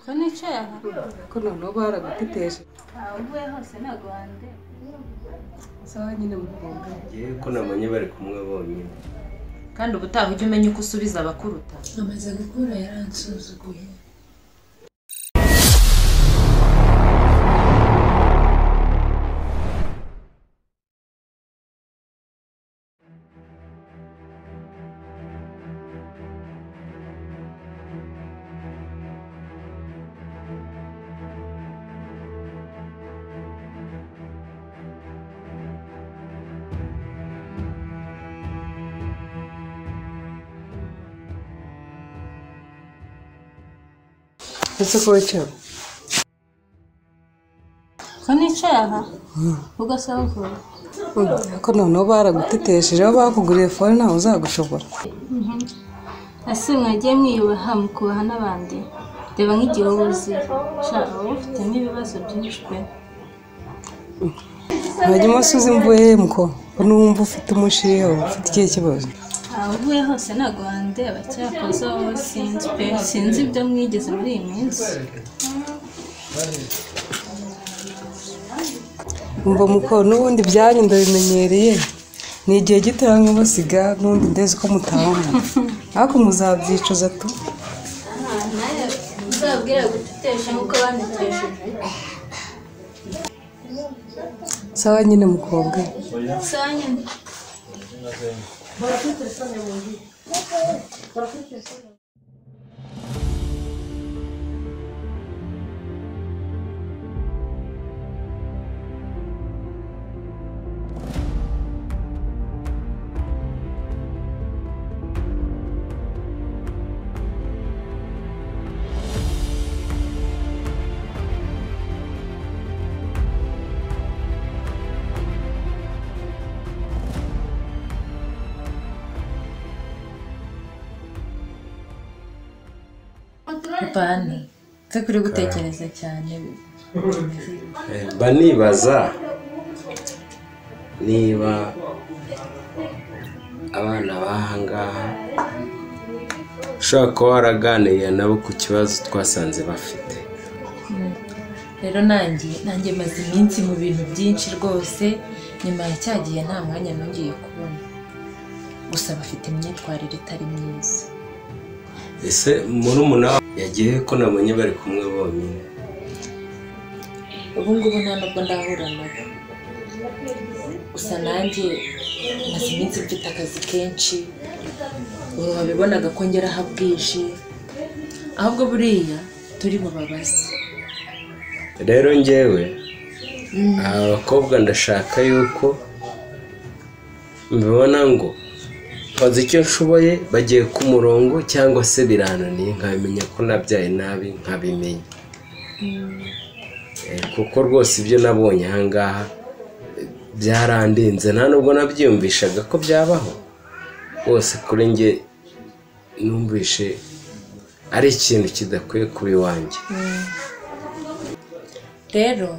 ko nicaye aha ko noneho baragutiteje uvuye hose ntabwo wande sawa nyine mukobwa yewe ko namenye bari kumwe bonyine kandi ubutaha ujye umenya uko usubiza abakuruta amaze gukura yaransuzuguye ese ko wicaye ko nicaye aha ugasaba ko noneho baragutiteje aho bakuguriye fone ntawe uzagushobora ese mwagiye mwiyubaha mukubaha n'abandi reba nk'igihe wuzuye shaka wowe ufitemo ibibazo byinshi pe hanyuma suzi mvuye muko n'uwumva ufite umushiha ufite ikihe kibazo uvuye hose ntabwo wandeba cyakoze wowe sinzi pe sinzi ibyo mwigeze muri iyi minsi umva muko n'ubundi byanyu ndabimenyereye ni igihe gitoya nk'ubasiga n'ubundi ndezi ko mutahana ariko muzabyicuza tu nawe uzabwira gututesha nk'uko banditesheje sawa nyine mukobwa sawa nyine bani twe kuri gutekereza cyane mba nibaza niba abana b'aha ngaha ushobora kuba waraganiriye nabo ku kibazo twasanze bafite rero nanjye maze iminsi mu bintu byinshi rwose nyuma ya cyagiye nta mwanya nongeye kubona gusa bafite imyitwarire itari myiza ese murumuna yagiye ko namenye bari kumwe bonyine ubu ngubu nta nubwo ndahura nabo gusa nanjye maze iminsi mfite akazi kenshi ubu wabibonaga ko ngeraho bwije ahubwo buriya turi bubabaze rero njyewe aba bakobwa ndashaka yuko mbibona ngo bazi icyo nshoboye bagiye ku murongo cyangwa se birananiye nkabimenya ko nabyaye nabi nkabimenya kuko rwose ibyo nabonye aha ngaha byarandenze nta nubwo nabyiyumvishaga ko byabaho rwose kuri njye numvishe ari ikintu kidakwiye kuba iwanjye rero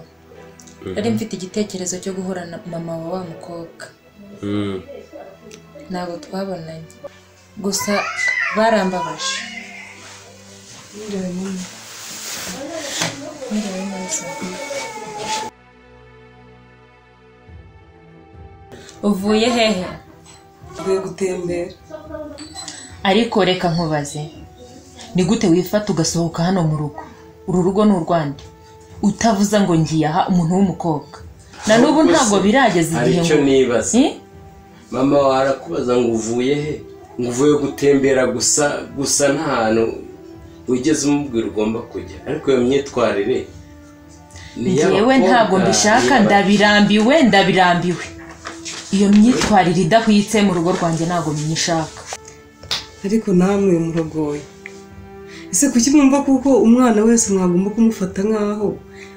nari mfite igitekerezo cyo guhura na mama wa mukobwa ntabwo twabonanye gusa barambabaje uvuye hehe tugiye gutembera ariko reka nkubaze ni gute wifata ugasohoka hano mu rugo uru rugo ni urwande utavuza ngo ngiye aha umuntu w'umukobwa na n'ubu ntabwo birageze igihe ngo nibaza mama warakubaza ngo uvuye he ngo uvuye gutembera gusa nta hantu wigeze umubwira ugomba kujya ariko iyo myitwarire yewe ntabwo mbishaka ndabirambiwe iyo myitwarire idahwitse mu rugo rwanjye ntabwo nyishaka ariko namwe murogoye ese kuki mwumva kuko umwana wese mwagomba kumufata nk'aho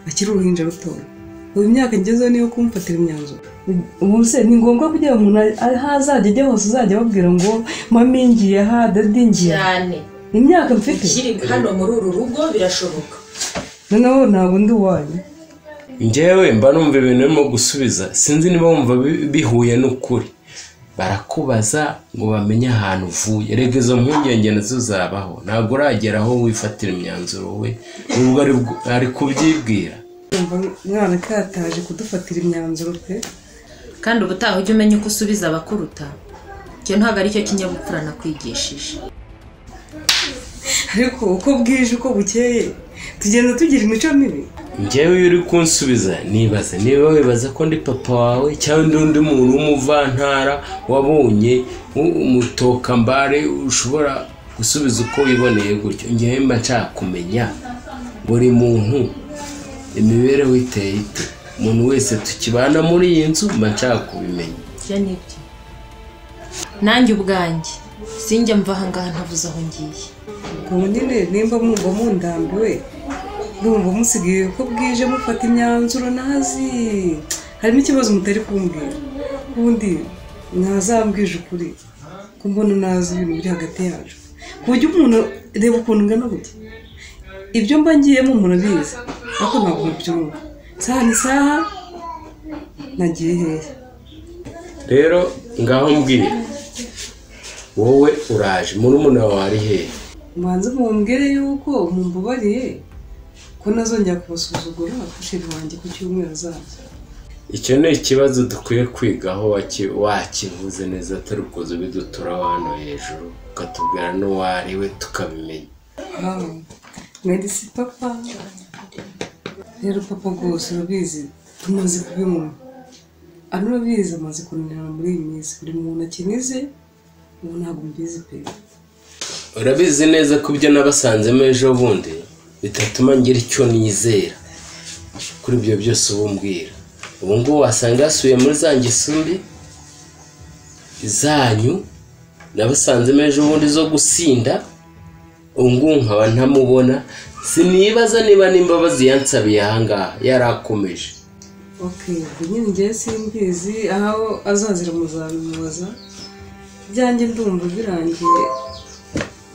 akiri uruhinja rutoya ubu imyaka ngezeho niyo kumufatira imyanzuro ubu se ni ngombwa kugira ngo umuntu ahazajya ajya hose uzajya babwira ngo mami ngiye aha dadi ngiye cyane imyaka mfite ukiri hano muri uru rugo birashoboka noneho ntabwo ndi uwanyu njyewe mba numva ibintu birimo gusubiza sinzi niba wumva bihuye n'ukuri barakubaza ngo bamenye ahantu uvuye. Rega izo mpungenge nazo zabaho, ntabwo uragera aho wifatira imyanzuro we nubwo ari kubyibwira. Umwana kataje kudufatira imyanzuro pe, kandi ubutaha ujye umenya uko usubiza abakuruta. Cyo ntabwo ari cyo kinyabupfura nakwigishije. ariko uko bwije uko bukeye tugenda tugira imico mibi. Njyewe iyo uri kunsubiza nibaza niba wibaza ko ndi papa wawe cyangwa undi muntu w'umuvantara wabonye umutokambare ushobora gusubiza uko wiboneye gutyo. Njyewe mba nshaka kumenya buri muntu imibereho iteye ite, umuntu wese tukibana muri iyi nzu mba nshaka kubimenya. Nibyo nanjye ubwanjye sinjya mva aha ngaha ntavuze aho ngiye. Ubwo nyine nimba mwumva mundambiwe, ndumva musigaye ko bwije mufata imyanzuro nazi, harimo ikibazo mutari kumbwira. Ubundi ntazambwije ukuri ko mbona nazi ibintu biri hagati yacu, ku buryo umuntu reba ukuntu ngana gutya. Ibyo mba ngiyemo murabizi ariko ntabwo mubyumva. Saha ni saha nagiye hehe? Rero ngaho mbwira, wowe uraje murumuna wawe ari hehe? Mbanza mumbwire yuko mumbabariye ko nazongera kubasuzugura kushira wanjye ku cyumweru azaza. Icyo ni ikibazo dukwiye kwigaho wakivuze neza, atari ukoze bidutura hano hejuru ukatubwira n'uwari we tukabimenya. Mwedisi papa, rero papa rwose urabizi tumaze kubimenya. Urabizi amaze kunanirana muri iyi minsi, buri muntu akinize ubu ntabwo mbizi pe. Urabizi neza ko ibyo nabasanzemo ejo bundi bitatuma ngira icyo nizera kuri ibyo byose ubumbwira. Ubu ngubu wasanga yasubiye muri za ngeso mbi zanyu nabasanzemo ejo bundi zo gusinda. Ubu ngubu nkaba ntamubona, sinibaza niba n'imbabazi yansabiye ahangaha yarakomeje. Okay, nyine njye simbizi aho azazira muzabimubaza. Byanjye ndumva birangiye,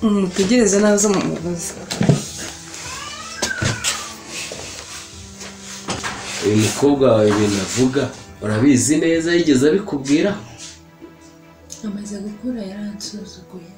mutegereze naza mumubaza. Uyu mukobwa wawe ibintu avuga urabizi neza, yigeze abikubwira? Amaze gukura yaransuzuguye.